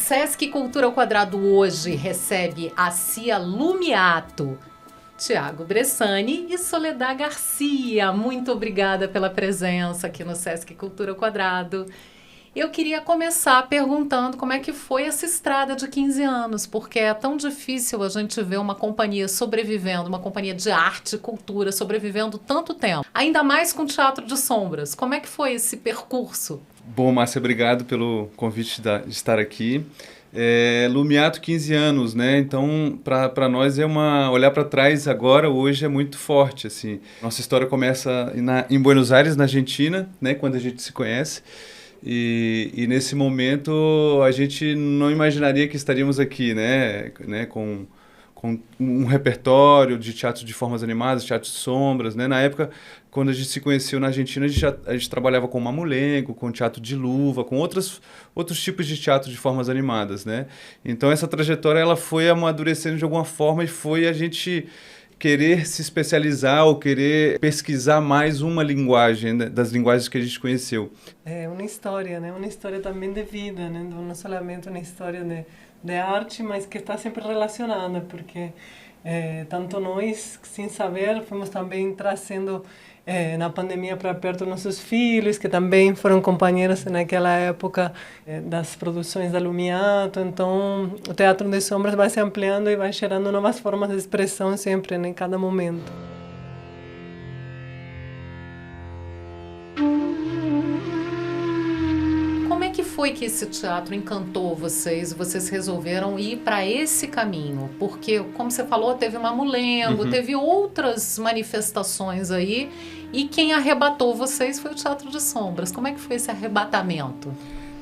Sesc Cultura ao Quadrado hoje recebe a Cia Lumiato, Tiago Bressani e Soledad Garcia. Muito obrigada pela presença aqui no Sesc Cultura ao Quadrado. Eu queria começar perguntando como é que foi essa estrada de 15 anos, porque é tão difícil a gente ver uma companhia sobrevivendo, uma companhia de arte e cultura sobrevivendo tanto tempo. Ainda mais com Teatro de Sombras. Como é que foi esse percurso? Bom, Márcia, obrigado pelo convite de estar aqui. Lumiato, 15 anos, né? Então, para nós olhar para trás agora, hoje é muito forte, assim. Nossa história começa em Buenos Aires, na Argentina, né? Quando a gente se conhece. E nesse momento a gente não imaginaria que estaríamos aqui, né? Com um repertório de teatro de formas animadas, teatro de sombras, né? Na época, quando a gente se conheceu na Argentina, a gente trabalhava com mamulengo, com teatro de luva, com outros tipos de teatro de formas animadas, né? Então essa trajetória ela foi amadurecendo de alguma forma e foi a gente querer se especializar ou querer pesquisar mais uma linguagem, né, das linguagens que a gente conheceu. É uma história, né? Uma história também de vida, né? Não somente uma história de arte, mas que está sempre relacionada, porque tanto nós, sem saber, fomos também trazendo na pandemia para perto nossos filhos, que também foram companheiros naquela época das produções da Lumiato. Então, o Teatro de Sombras vai se ampliando e vai gerando novas formas de expressão sempre, né, em cada momento. Como é que foi que esse teatro encantou vocês e vocês resolveram ir para esse caminho? Porque, como você falou, teve Mamulengo, teve outras manifestações aí, e quem arrebatou vocês foi o Teatro de Sombras. Como é que foi esse arrebatamento?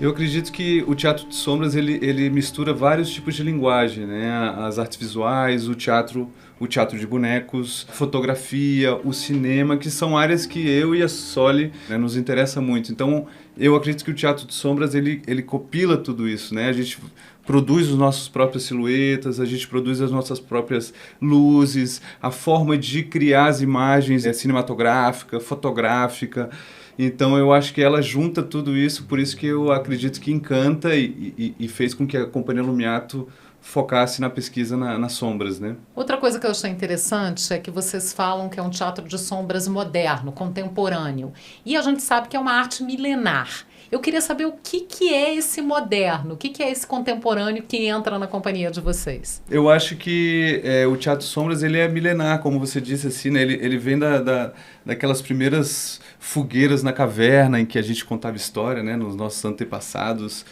Eu acredito que o Teatro de Sombras ele mistura vários tipos de linguagem, né? As artes visuais, o teatro de bonecos, fotografia, o cinema, que são áreas que eu e a Soli, né, nos interessa muito. Então, eu acredito que o Teatro de Sombras ele copila tudo isso, né? A gente produz as nossas próprias silhuetas, a gente produz as nossas próprias luzes, a forma de criar as imagens cinematográfica, fotográfica. Então eu acho que ela junta tudo isso, por isso que eu acredito que encanta e fez com que a Companhia Lumiato focasse na pesquisa nas sombras, né? Outra coisa que eu achei interessante é que vocês falam que é um teatro de sombras moderno, contemporâneo. E a gente sabe que é uma arte milenar. Eu queria saber o que é esse moderno, o que é esse contemporâneo que entra na companhia de vocês. Eu acho que o Teatro de Sombras ele é milenar, como você disse, assim, né? Ele vem daquelas primeiras fogueiras na caverna em que a gente contava história, né? Nos nossos antepassados.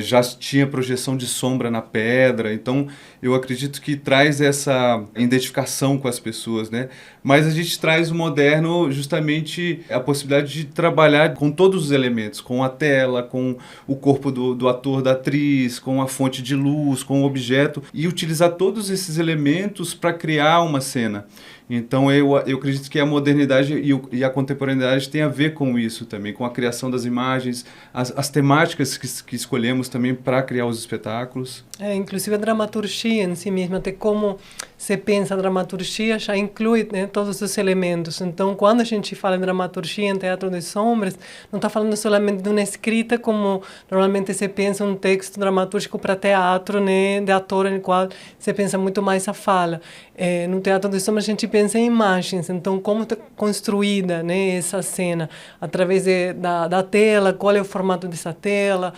Já tinha projeção de sombra na pedra, então eu acredito que traz essa identificação com as pessoas, né? Mas a gente traz o moderno justamente a possibilidade de trabalhar com todos os elementos, com a tela, com o corpo do ator, da atriz, com a fonte de luz, com o objeto, e utilizar todos esses elementos para criar uma cena. Então eu acredito que a modernidade e a contemporaneidade tem a ver com isso também, com a criação das imagens, as temáticas que escolhemos também para criar os espetáculos. Inclusive a dramaturgia em si mesma, até como se pensa a dramaturgia já inclui, né, todos os elementos. Então, quando a gente fala em dramaturgia em Teatro de Sombras, não está falando somente de uma escrita, como normalmente se pensa um texto dramatúrgico para teatro, né, de ator, no qual se pensa muito mais a fala. No Teatro de Sombras a gente pensa em imagens, então como está construída, né, essa cena, através da tela, qual é o formato dessa tela,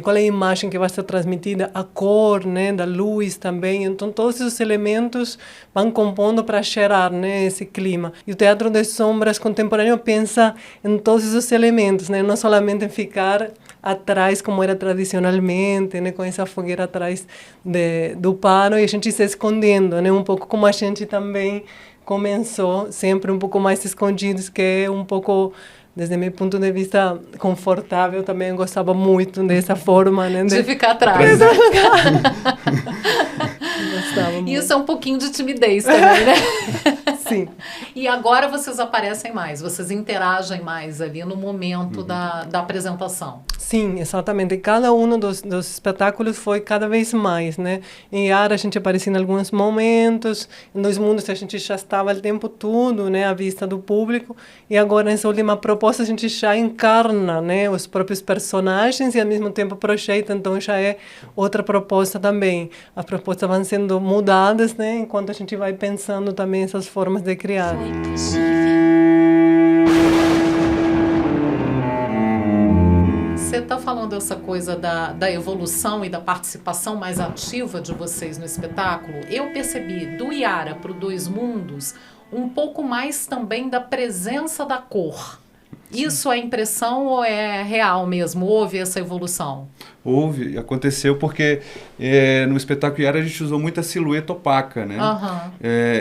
qual é a imagem que vai ser transmitida, a cor, né, da luz também. Então todos esses elementos vão compondo para gerar, né, esse clima. E o Teatro de Sombras contemporâneo pensa em todos esses elementos, né, não somente em ficar atrás como era tradicionalmente, né, com essa fogueira atrás do pano e a gente se escondendo, né, um pouco como a gente também começou, sempre um pouco mais escondidos, que é um pouco, desde meu ponto de vista, confortável. Também gostava muito dessa forma, né, de ficar atrás. Isso é um pouquinho de timidez também, né? Sim. E agora vocês aparecem mais, vocês interagem mais ali no momento da apresentação. Sim, exatamente. Cada um dos espetáculos foi cada vez mais, né? Em Yara a gente aparecia em alguns momentos, em Dois Mundos a gente já estava o tempo todo, né, à vista do público, e agora nessa última proposta a gente já encarna, né, os próprios personagens e ao mesmo tempo projeta, então já é outra proposta também. As propostas vão sendo mudadas, né, enquanto a gente vai pensando também essas formas de criar. Você está falando essa coisa da evolução e da participação mais ativa de vocês no espetáculo. Eu percebi do Yara para o Dois Mundos um pouco mais também da presença da cor. Isso é impressão ou é real mesmo? Houve essa evolução? Houve, aconteceu porque no espetáculo Yara a gente usou muita silhueta opaca, né?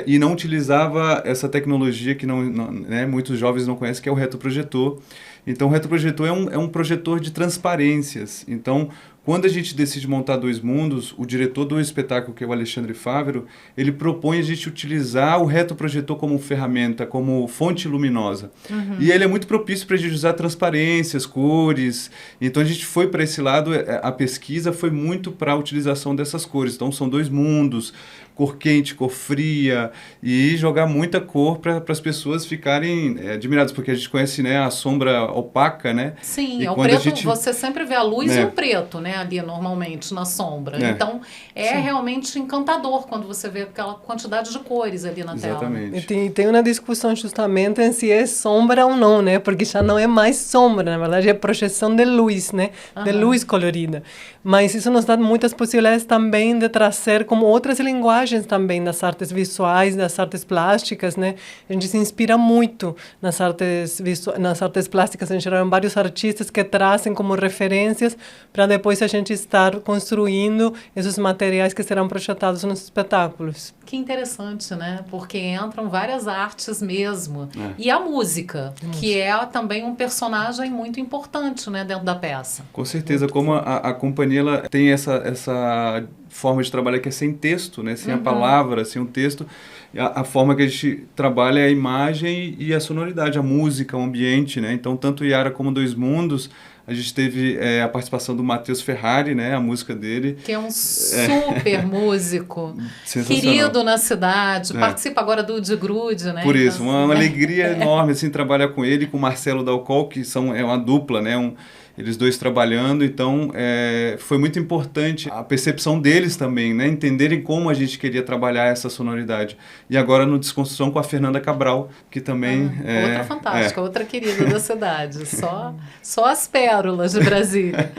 E não utilizava essa tecnologia que né, muitos jovens não conhecem, que é o retroprojetor. Então, o retroprojetor é um projetor de transparências. Então, quando a gente decide montar Dois Mundos, o diretor do espetáculo, que é o Alexandre Fávero, ele propõe a gente utilizar o retroprojetor como ferramenta, como fonte luminosa. E ele é muito propício para a gente usar transparências, cores. Então, a gente foi para esse lado, a pesquisa foi muito para a utilização dessas cores. Então, são dois mundos, cor quente, cor fria, e jogar muita cor para as pessoas ficarem admiradas, porque a gente conhece, né, a sombra opaca, né? Sim, e o preto, você sempre vê a luz e o preto, né, ali normalmente na sombra. Então, realmente encantador quando você vê aquela quantidade de cores ali na tela. Exatamente. E tem uma discussão justamente em se é sombra ou não, né? Porque já não é mais sombra, na verdade é projeção de luz, né? De luz colorida. Mas isso nos dá muitas possibilidades também de trazer como outras linguagens também das artes visuais, das artes plásticas, né? A gente se inspira muito nas artes plásticas em geral, vários artistas que trazem como referências para depois a gente estar construindo esses materiais que serão projetados nos espetáculos. Que interessante, né? Porque entram várias artes mesmo. E a música, que é também um personagem muito importante, né, dentro da peça. Com certeza, como a companhia ela tem essa forma de trabalhar que é sem texto, né? Sem a palavra, sem o texto. A forma que a gente trabalha é a imagem e a sonoridade, a música, o ambiente, né? Então, tanto Yara como Dois Mundos, a gente teve a participação do Matheus Ferrari, né? A música dele. Que é um super músico, querido na cidade, participa agora do De Grude, né? Por isso, então, uma alegria enorme, assim, trabalhar com ele, com o Marcelo Dalcol, que é uma dupla, né? Eles dois trabalhando, então foi muito importante a percepção deles também, né? Entenderem como a gente queria trabalhar essa sonoridade. E agora no Desconstrução com a Fernanda Cabral, que também outra fantástica, outra querida da cidade, só as pérolas de Brasília.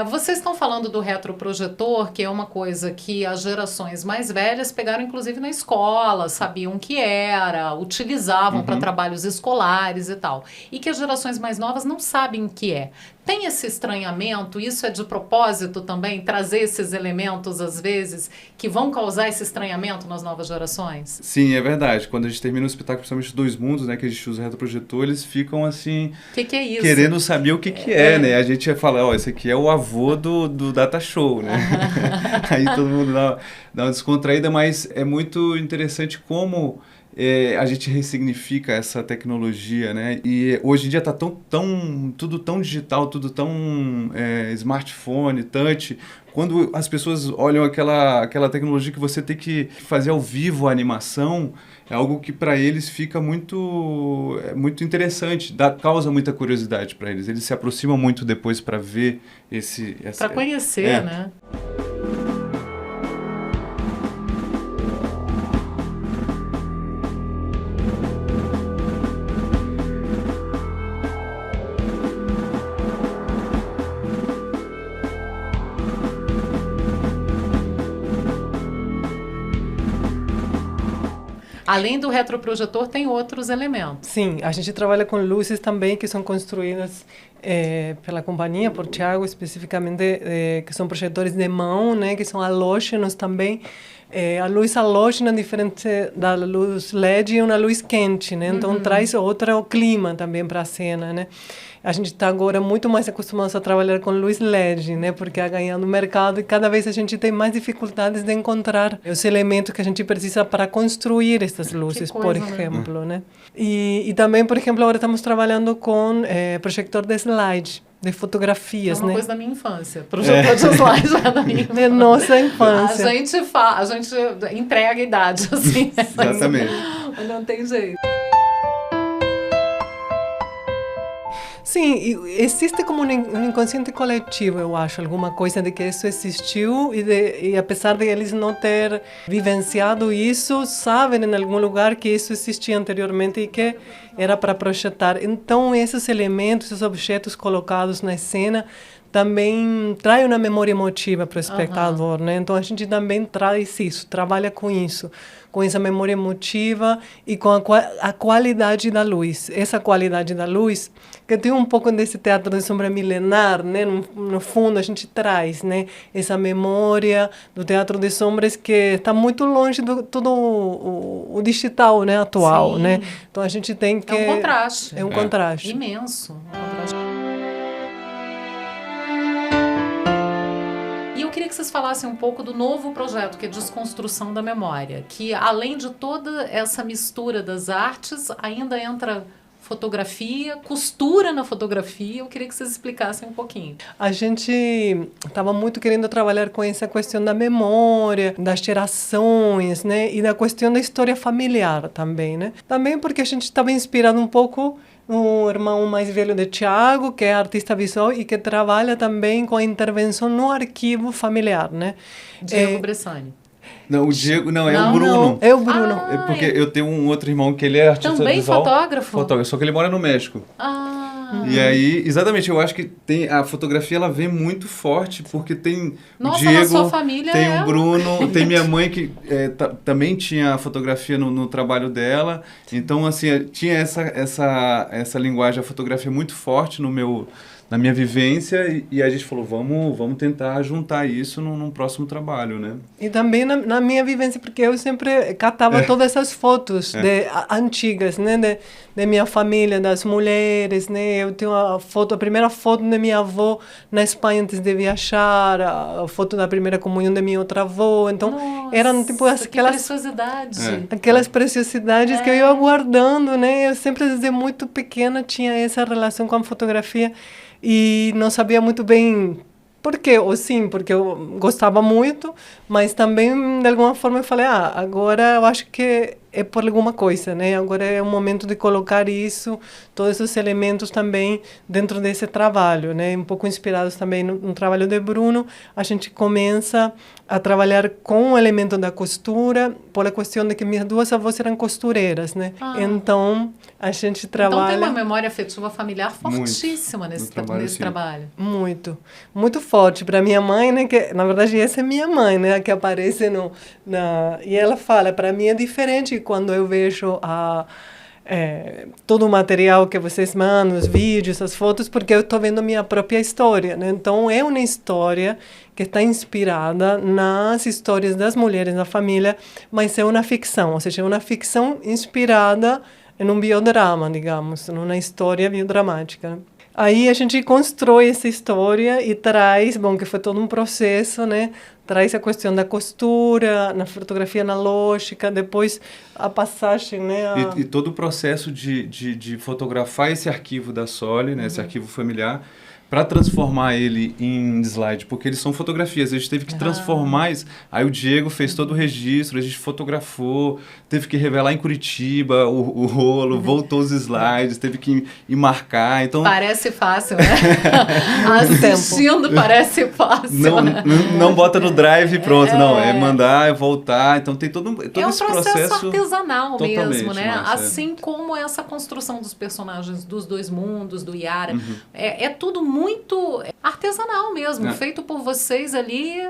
Vocês estão falando do retroprojetor, que é uma coisa que as gerações mais velhas pegaram inclusive na escola, sabiam que era, utilizavam para trabalhos escolares e tal. E que as gerações mais novas não sabem o que é. Tem esse estranhamento, isso é de propósito também, trazer esses elementos, às vezes, que vão causar esse estranhamento nas novas gerações? Sim, é verdade. Quando a gente termina o espetáculo, principalmente Dois Mundos, né, que a gente usa retroprojetor, eles ficam assim... Que é isso? Querendo saber o que é, né? A gente fala, esse aqui é o avô do Data Show, né? Aí todo mundo dá uma descontraída, mas é muito interessante como... a gente ressignifica essa tecnologia, né? E hoje em dia está tudo tão digital, tudo tão smartphone, touch. Quando as pessoas olham aquela tecnologia que você tem que fazer ao vivo a animação, é algo que para eles fica muito interessante, causa muita curiosidade para eles. Eles se aproximam muito depois para ver para conhecer, né? Além do retroprojetor, tem outros elementos. Sim, a gente trabalha com luzes também que são construídas pela companhia, por Thiago especificamente, que são projetores de mão, né, que são halógenos também. A luz halógena, diferente da luz LED, é uma luz quente, né? Então traz outro clima também para a cena, né? A gente está agora muito mais acostumado a trabalhar com luz LED, né? Porque a ganhar no mercado e cada vez a gente tem mais dificuldades de encontrar os elementos que a gente precisa para construir essas luzes, por exemplo, né? E também, por exemplo, agora estamos trabalhando com projetor de slide, de fotografias, né? É uma coisa da minha infância. Projetor de slide é da minha infância. De nossa infância. A gente entrega a idade, assim. Exatamente. Mas não tem jeito. Sim, existe como um inconsciente coletivo, eu acho, alguma coisa de que isso existiu e apesar de eles não ter vivenciado isso, sabem em algum lugar que isso existia anteriormente e que era para projetar. Então, esses elementos, esses objetos colocados na cena também traz uma memória emotiva para o espectador, né? Então, a gente também traz isso, trabalha com isso, com essa memória emotiva e com a qualidade da luz. Essa qualidade da luz, que tem um pouco desse teatro de sombra milenar, né? No fundo, a gente traz, né? Essa memória do teatro de sombras que está muito longe do todo o digital, né? Atual, né? Então, a gente tem que... É um contraste. É um contraste. Imenso. Um contraste. Eu queria que vocês falassem um pouco do novo projeto, que é Desconstrução da Memória, que além de toda essa mistura das artes, ainda entra fotografia, costura na fotografia. Eu queria que vocês explicassem um pouquinho. A gente estava muito querendo trabalhar com essa questão da memória, das gerações, né? E da questão da história familiar também, né? Também porque a gente estava inspirado um pouco no irmão mais velho de Thiago, que é artista visual e que trabalha também com a intervenção no arquivo familiar, né? Diego Bressani. Não, o Diego, não, é o Bruno. Não, é o Bruno. É porque eu tenho um outro irmão que ele é artista também visual. Fotógrafo, só que ele mora no México. E aí, exatamente, eu acho que a fotografia ela vem muito forte, porque tem o Diego, na sua família tem o Bruno, tem minha mãe que também tinha fotografia no trabalho dela. Então, assim, tinha essa linguagem, a fotografia muito forte na minha vivência, e a gente falou, vamos tentar juntar isso num próximo trabalho, né? E também na minha vivência, porque eu sempre catava todas essas fotos antigas, né, de minha família, das mulheres, né? Eu tenho a primeira foto da minha avó na Espanha antes de viajar, a foto da primeira comunhão da minha outra avó. Então, eram tipo aquelas preciosidades que eu ia guardando, né? Eu sempre desde muito pequena tinha essa relação com a fotografia e não sabia muito bem por quê, ou sim, porque eu gostava muito, mas também, de alguma forma, eu falei, agora eu acho que é por alguma coisa, né? Agora é o momento de colocar isso, todos esses elementos também dentro desse trabalho, né? Um pouco inspirados também no trabalho de Bruno, a gente começa a trabalhar com o elemento da costura, por a questão de que minhas duas avós eram costureiras, né? Então, a gente trabalha... Então tem uma memória afetiva familiar fortíssima nesse trabalho. Muito, muito forte. Para minha mãe, né? Que, na verdade, essa é minha mãe, né? Que aparece e ela fala, para mim é diferente quando eu vejo todo o material que vocês mandam, os vídeos, as fotos, porque eu estou vendo a minha própria história, né? Então, é uma história que está inspirada nas histórias das mulheres da família, mas é uma ficção, ou seja, é uma ficção inspirada em um biodrama, digamos, numa história biodramática. Aí a gente constrói essa história e traz, que foi todo um processo, né? Traz a questão da costura, na fotografia analógica, depois a passagem, né? E todo o processo de fotografar esse arquivo da Soli, né? Esse arquivo familiar, para transformar ele em slide, porque eles são fotografias, a gente teve que transformar isso. Aí o Diego fez todo o registro, a gente fotografou, teve que revelar em Curitiba o rolo, voltou os slides, teve que ir marcar, então... Parece fácil, né? Assistindo parece fácil. Não bota no drive e pronto, não, é mandar, é voltar, então tem todo esse processo artesanal mesmo, né? Assim como essa construção dos personagens dos dois mundos, do Yara, é tudo muito artesanal mesmo, feito por vocês ali,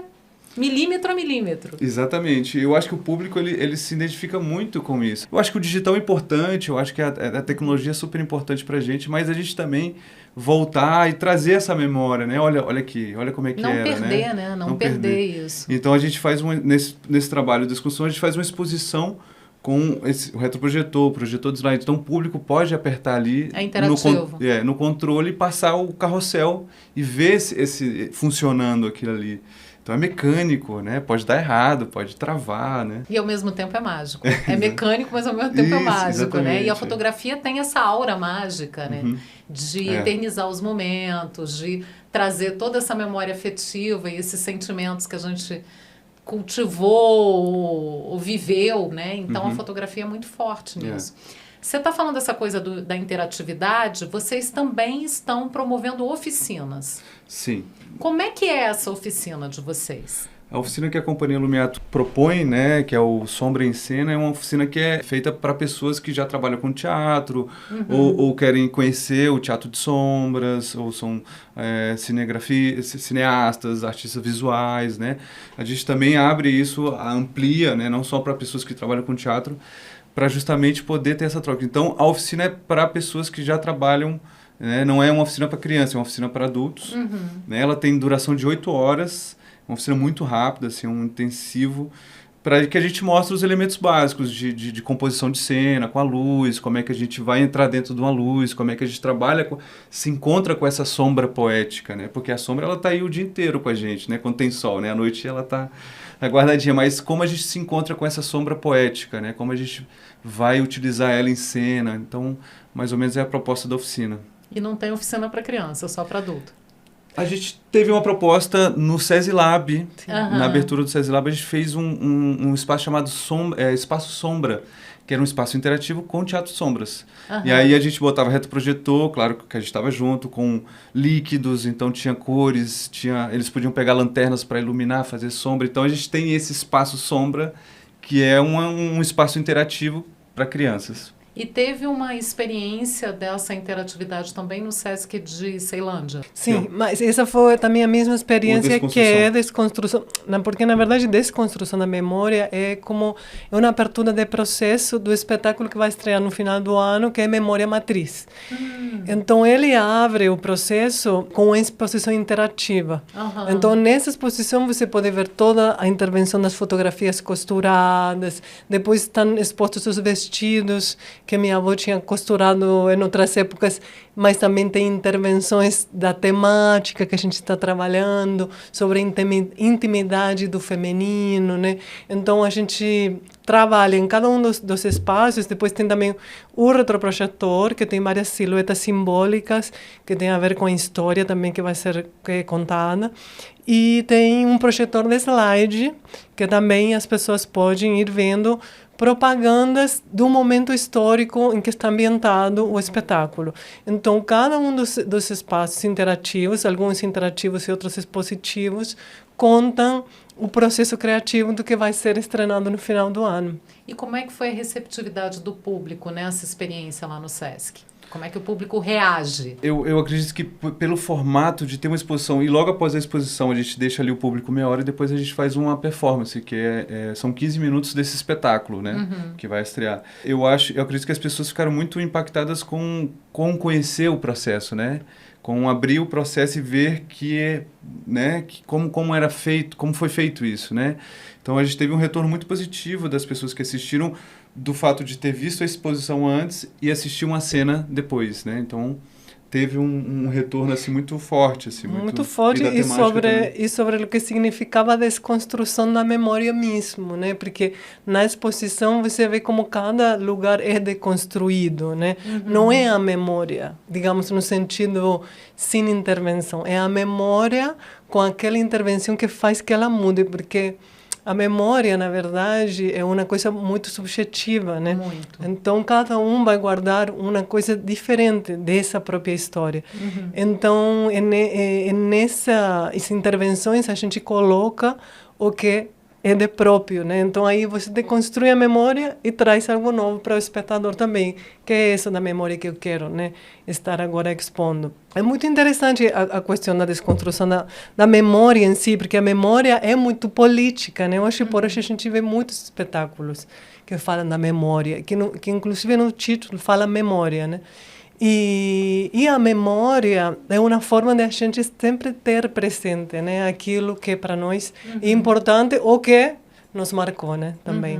milímetro a milímetro. Exatamente. Eu acho que o público ele se identifica muito com isso. Eu acho que o digital é importante, eu acho que a tecnologia é super importante pra gente, mas a gente também voltar e trazer essa memória, né? Olha aqui, olha como é que não era, perder, né? Não perder isso. Então a gente faz nesse trabalho de discussão, a gente faz uma exposição com o retroprojetor, o projetor de slide. Então o público pode apertar ali no controle e passar o carrossel e ver esse funcionando aquilo ali. Então é mecânico, né? Pode dar errado, pode travar, né? E ao mesmo tempo é mágico. É mecânico, mas ao mesmo tempo é mágico, exatamente. Né? E a fotografia tem essa aura mágica, né? De eternizar os momentos, de trazer toda essa memória afetiva e esses sentimentos que a gente cultivou ou viveu, né? Então a fotografia é muito forte nisso. Você está falando dessa coisa da interatividade, vocês também estão promovendo oficinas. Sim. Como é que é essa oficina de vocês? A oficina que a Companhia Lumiato propõe, né, que é o Sombra em Cena, é uma oficina que é feita para pessoas que já trabalham com teatro, ou querem conhecer o teatro de sombras, ou são cineastas, artistas visuais, né? A gente também abre isso, amplia, né, não só para pessoas que trabalham com teatro, para justamente poder ter essa troca. Então, a oficina é para pessoas que já trabalham, né? Não é uma oficina para criança, é uma oficina para adultos. Né? Ela tem duração de 8 horas, uma oficina muito rápida, assim, um intensivo, para que a gente mostre os elementos básicos de composição de cena, com a luz, como é que a gente vai entrar dentro de uma luz, como é que a gente trabalha, se encontra com essa sombra poética, né? Porque a sombra, ela está aí o dia inteiro com a gente, né? Quando tem sol, né? À noite ela está guardadinha, mas como a gente se encontra com essa sombra poética, né? Como a gente vai utilizar ela em cena. Então, mais ou menos é a proposta da oficina. E não tem oficina para criança, só para adulto? A gente teve uma proposta no SESI Lab, na abertura do SESI Lab, a gente fez um espaço chamado Espaço Sombra, que era um espaço interativo com teatro de sombras. E aí a gente botava retroprojetor, claro que a gente estava junto, com líquidos, então tinha cores, eles podiam pegar lanternas para iluminar, fazer sombra. Então a gente tem esse espaço sombra, que é um espaço interativo para crianças. E teve uma experiência dessa interatividade também no Sesc de Ceilândia? Sim, mas essa foi também a mesma experiência que é desconstrução. Porque, na verdade, desconstrução da memória é uma abertura de processo do espetáculo que vai estrear no final do ano, que é Memória Matriz. Então, ele abre o processo com uma exposição interativa. Então, nessa exposição, você pode ver toda a intervenção das fotografias costuradas, depois estão expostos os vestidos que minha avó tinha costurado em outras épocas, mas também tem intervenções da temática que a gente está trabalhando, sobre a intimidade do feminino, né? Então, a gente trabalha em cada um dos espaços. Depois tem também o retroprojetor, que tem várias silhuetas simbólicas, que tem a ver com a história também que vai ser contada. E tem um projetor de slide, que também as pessoas podem ir vendo propagandas do momento histórico em que está ambientado o espetáculo. Então, cada um dos espaços interativos, alguns interativos e outros expositivos, contam o processo criativo do que vai ser estrenado no final do ano. E como é que foi a receptividade do público nessa experiência lá no Sesc? Como é que o público reage? Eu acredito que pelo formato de ter uma exposição, e logo após a exposição a gente deixa ali o público meia hora e depois a gente faz uma performance, que são 15 minutos desse espetáculo, né, que vai estrear. Eu acredito que as pessoas ficaram muito impactadas com conhecer o processo, né, com abrir o processo e ver como era feito, como foi feito isso, né. Então a gente teve um retorno muito positivo das pessoas que assistiram, do fato de ter visto a exposição antes e assistir uma cena depois, né? Então teve um retorno assim muito forte, assim, muito forte, e sobre o que significava a desconstrução da memória mesmo, né? Porque na exposição você vê como cada lugar é deconstruído, né? Não é a memória, digamos, no sentido sem intervenção, é a memória com aquela intervenção que faz que ela mude, porque a memória, na verdade, é uma coisa muito subjetiva, né? Muito. Então, cada um vai guardar uma coisa diferente dessa própria história. Então, nessas intervenções, a gente coloca o que é de próprio, né? Então, aí você deconstrui a memória e traz algo novo para o espectador também, que é essa da memória que eu quero, né, estar agora expondo. É muito interessante a questão da desconstrução da memória em si, porque a memória é muito política, né? Eu acho que por hoje a gente vê muitos espetáculos que falam da memória, que inclusive no título fala memória, né? E a memória é uma forma de a gente sempre ter presente, né? Aquilo que para nós é importante ou que nos marcou, né? Também.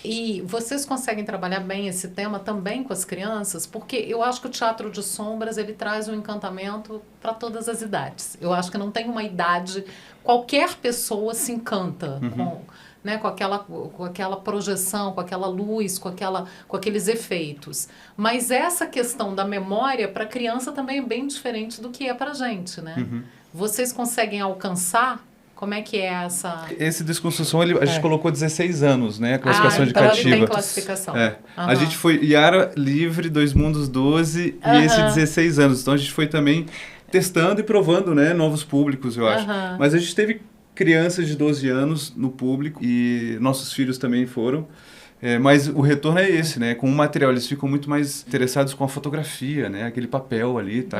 E vocês conseguem trabalhar bem esse tema também com as crianças? Porque eu acho que o teatro de sombras, ele traz um encantamento para todas as idades. Eu acho que não tem uma idade, qualquer pessoa se encanta com, né, com aquela projeção, com aquela luz, com aqueles efeitos. Mas essa questão da memória para a criança também é bem diferente do que é para a gente, né? Vocês conseguem alcançar? Como é que é essa... Esse Desconstrução, a gente colocou 16 anos, né? A classificação indicativa. Então ele tem classificação. A gente foi Yara Livre, Dois Mundos 12 e esse 16 anos. Então a gente foi também testando e provando, né, novos públicos, eu acho. Mas a gente teve crianças de 12 anos no público e nossos filhos também foram. Mas o retorno é esse, né? Com o material, eles ficam muito mais interessados com a fotografia, né? Aquele papel ali, tá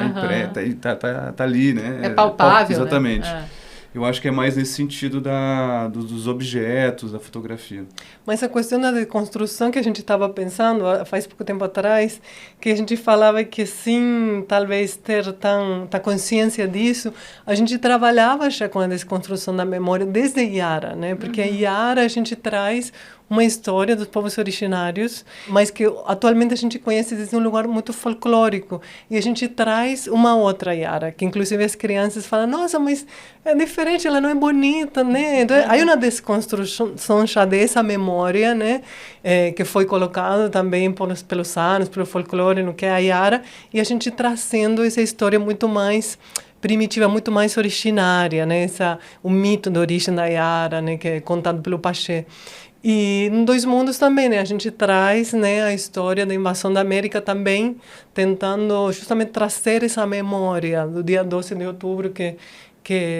ali, né? É palpável, exatamente. Né? Eu acho que é mais nesse sentido dos objetos, da fotografia. Mas a questão da desconstrução que a gente estava pensando, faz pouco tempo atrás, que a gente falava que sim, talvez ter tanta consciência disso, a gente trabalhava já com a desconstrução da memória desde Yara, né? Porque a Yara a gente traz uma história dos povos originários, mas que atualmente a gente conhece desde um lugar muito folclórico. E a gente traz uma outra Yara, que inclusive as crianças falam, nossa, mas é diferente, ela não é bonita, né? Então, há uma desconstrução já dessa memória, né? Que foi colocada também pelos anos, pelo folclore, no que é a Yara, e a gente trazendo essa história muito mais primitiva, muito mais originária, né? O mito da origem da Yara, né? Que é contado pelo Pachê. E em Dois Mundos também, né? A gente traz, né, a história da invasão da América também, tentando justamente trazer essa memória do dia 12 de outubro, que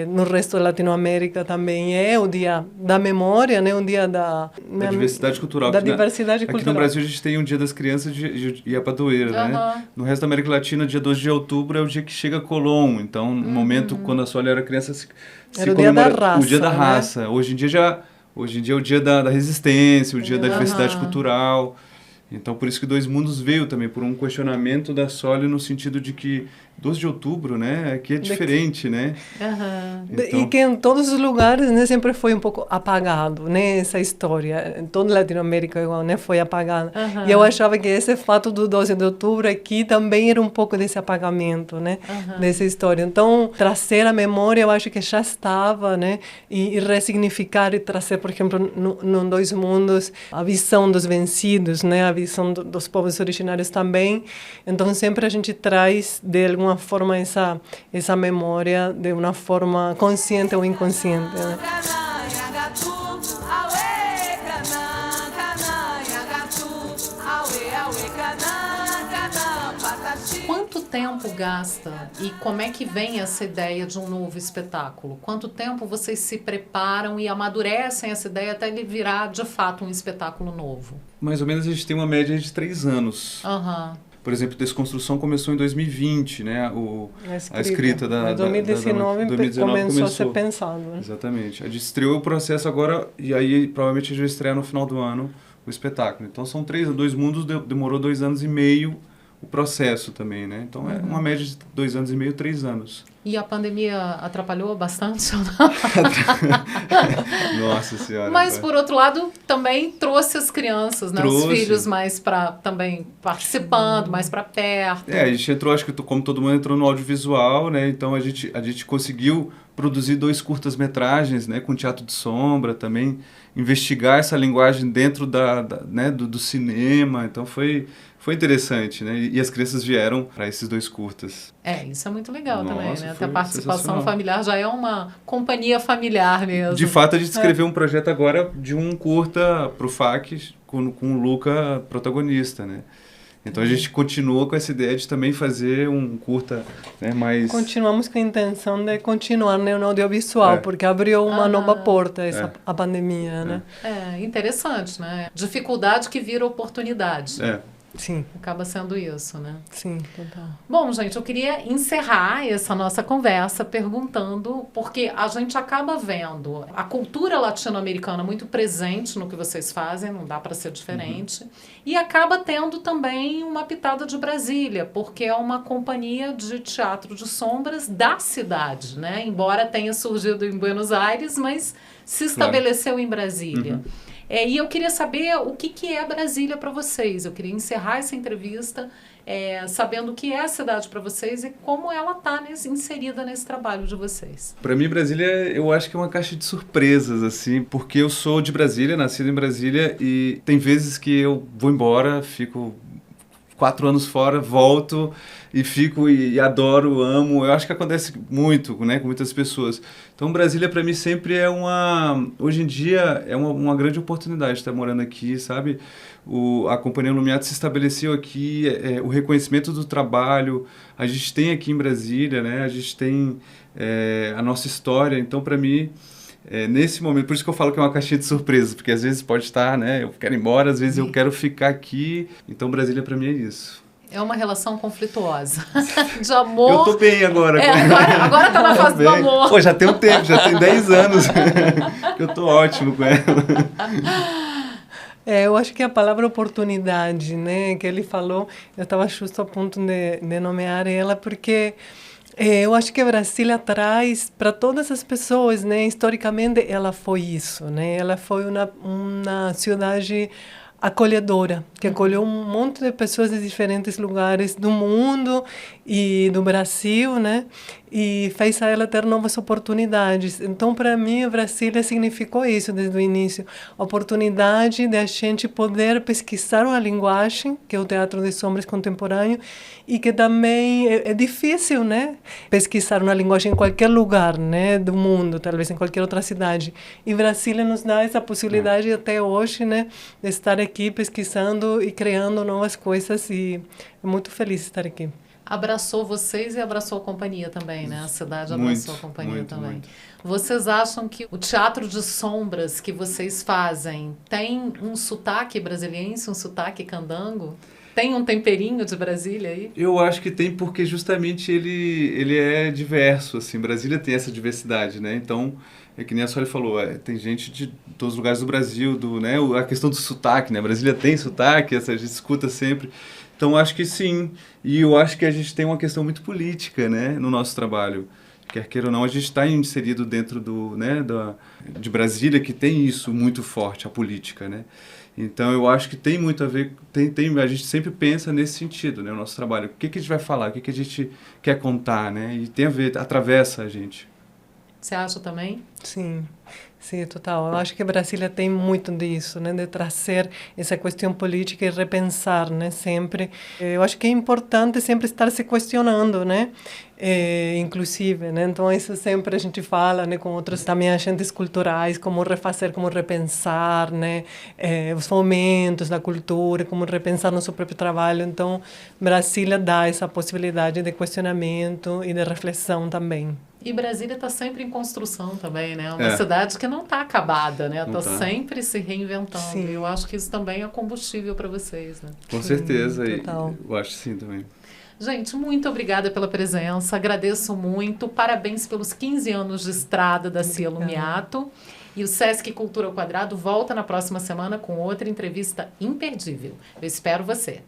no resto da Latinoamérica também é o dia da memória, né? Um dia da diversidade cultural. Da diversidade cultural. Aqui no Brasil a gente tem um dia das crianças e a padroeira, né? No resto da América Latina, dia 12 de outubro é o dia que chega Colón. Então, no momento, quando a Sônia era criança, se era o dia da raça. O dia da né? raça. Hoje em dia é o dia da resistência, o dia da diversidade cultural. Então, por isso que Dois Mundos veio também, por um questionamento da Soli no sentido de que 12 de outubro, né, aqui é diferente, né? Então... E que em todos os lugares, né, sempre foi um pouco apagado, né, essa história. Em toda a Latinoamérica, igual, né, foi apagada. E eu achava que esse fato do 12 de outubro aqui também era um pouco desse apagamento, né, dessa história. Então, trazer a memória, eu acho que já estava, né, e ressignificar e trazer, por exemplo, no Dois Mundos, a visão dos vencidos, né, a visão dos povos originários também. Então, sempre a gente traz, de alguma forma, essa memória de uma forma consciente ou inconsciente, né? Quanto tempo gasta e como é que vem essa ideia de um novo espetáculo? Quanto tempo vocês se preparam e amadurecem essa ideia até ele virar, de fato, um espetáculo novo? Mais ou menos a gente tem uma média de 3 anos. Por exemplo, Desconstrução começou em 2020, né? A escrita da... Em 2019 começou a ser pensado. Né? Exatamente. A gente estreou o processo agora e aí provavelmente a gente vai estrear no final do ano o espetáculo. Então são 2 mundos, demorou 2 anos e meio o processo também, né? Então é uma média de 2 anos e meio, 3 anos. E a pandemia atrapalhou bastante? Nossa Senhora. Mas, por outro lado, também trouxe as crianças, né? Os filhos mais para também participando, mais para perto. A gente entrou, acho que como todo mundo entrou no audiovisual, né? Então a gente conseguiu produzir 2 curtas-metragens, né? Com teatro de sombra também, investigar essa linguagem dentro né? do cinema. Então foi interessante, né? E as crianças vieram para esses 2 curtas. Isso é muito legal também, né? Até a participação familiar já é uma companhia familiar mesmo. De fato, a gente escreveu um projeto agora de um curta pro FAC com o Luca protagonista, né? Então a gente continua com essa ideia de também fazer um curta, né, mais... Continuamos com a intenção de continuar, né, no audiovisual, porque abriu uma nova porta a pandemia, né? Interessante, né? Dificuldade que vira oportunidade. Sim. Acaba sendo isso, né? Sim, total. Bom, gente, eu queria encerrar essa nossa conversa perguntando, porque a gente acaba vendo a cultura latino-americana muito presente no que vocês fazem, não dá para ser diferente, e acaba tendo também uma pitada de Brasília, porque é uma companhia de teatro de sombras da cidade, né? Embora tenha surgido em Buenos Aires, mas se estabeleceu em Brasília. E eu queria saber o que é Brasília para vocês. Eu queria encerrar essa entrevista sabendo o que é a cidade para vocês e como ela está inserida nesse trabalho de vocês. Para mim, Brasília, eu acho que é uma caixa de surpresas, assim, porque eu sou de Brasília, nascido em Brasília, e tem vezes que eu vou embora, fico 4 anos fora, volto e fico e adoro, amo. Eu acho que acontece muito, né, com muitas pessoas. Então, Brasília, para mim, sempre é hoje em dia, é uma grande oportunidade estar morando aqui, sabe? A Companhia Lumiato se estabeleceu aqui, o reconhecimento do trabalho, a gente tem aqui em Brasília, né? A gente tem a nossa história. Então, para mim, nesse momento, por isso que eu falo que é uma caixinha de surpresas, porque às vezes pode estar, né? Eu quero ir embora, às vezes eu quero ficar aqui. Então, Brasília, para mim, é isso. É uma relação conflituosa. De amor. Eu tô bem agora. Agora tá na fase do amor. Pô, já tem um tempo, já tem 10 anos. Eu tô ótimo com ela. Eu acho que a palavra oportunidade, né, que ele falou, eu estava justo a ponto de nomear ela, porque eu acho que Brasília traz para todas as pessoas, né, historicamente ela foi isso, né, ela foi uma cidade acolhedora, que acolheu um monte de pessoas de diferentes lugares do mundo e do Brasil, né? E fez a ela ter novas oportunidades. Então, para mim, Brasília significou isso desde o início. A oportunidade de a gente poder pesquisar uma linguagem, que é o teatro de sombras contemporâneo, e que também é difícil, né? Pesquisar uma linguagem em qualquer lugar, né? Do mundo, talvez em qualquer outra cidade. E Brasília nos dá essa possibilidade até hoje, né? De estar aqui pesquisando e criando novas coisas, e é muito feliz de estar aqui. Abraçou vocês e abraçou a companhia também, né? A cidade abraçou a companhia também. Muito. Vocês acham que o teatro de sombras que vocês fazem tem um sotaque brasiliense, um sotaque candango? Tem um temperinho de Brasília aí? Eu acho que tem, porque justamente ele é diverso, assim. Brasília tem essa diversidade, né? Então, é que nem a Sônia falou, tem gente de todos os lugares do Brasil, né? A questão do sotaque, né? Brasília tem sotaque, a gente escuta sempre. Então, acho que sim. E eu acho que a gente tem uma questão muito política, né, no nosso trabalho. Quer queira ou não, a gente está inserido dentro de Brasília, que tem isso muito forte, a política, né? Então, eu acho que tem muito a ver, a gente sempre pensa nesse sentido, né, o nosso trabalho. O que a gente vai falar, o que a gente quer contar, né? E tem a ver, atravessa a gente. Você acha também? Sim. Sim, total. Eu acho que Brasília tem muito disso, né, de trazer essa questão política e repensar, né, sempre. Eu acho que é importante sempre estar se questionando, né, inclusive, né. Então isso sempre a gente fala, né, com outros também agentes culturais, como refazer, como repensar, né, os momentos da cultura, como repensar nosso próprio trabalho. Então Brasília dá essa possibilidade de questionamento e de reflexão também. E Brasília está sempre em construção também, né? Uma cidade que não está acabada, né? Está sempre se reinventando. Sim. Eu acho que isso também é combustível para vocês, né? Com certeza. Total. Eu acho que sim também. Gente, muito obrigada pela presença. Agradeço muito. Parabéns pelos 15 anos de estrada da Cia Lumiato. E o Sesc Cultura ao Quadrado volta na próxima semana com outra entrevista imperdível. Eu espero você.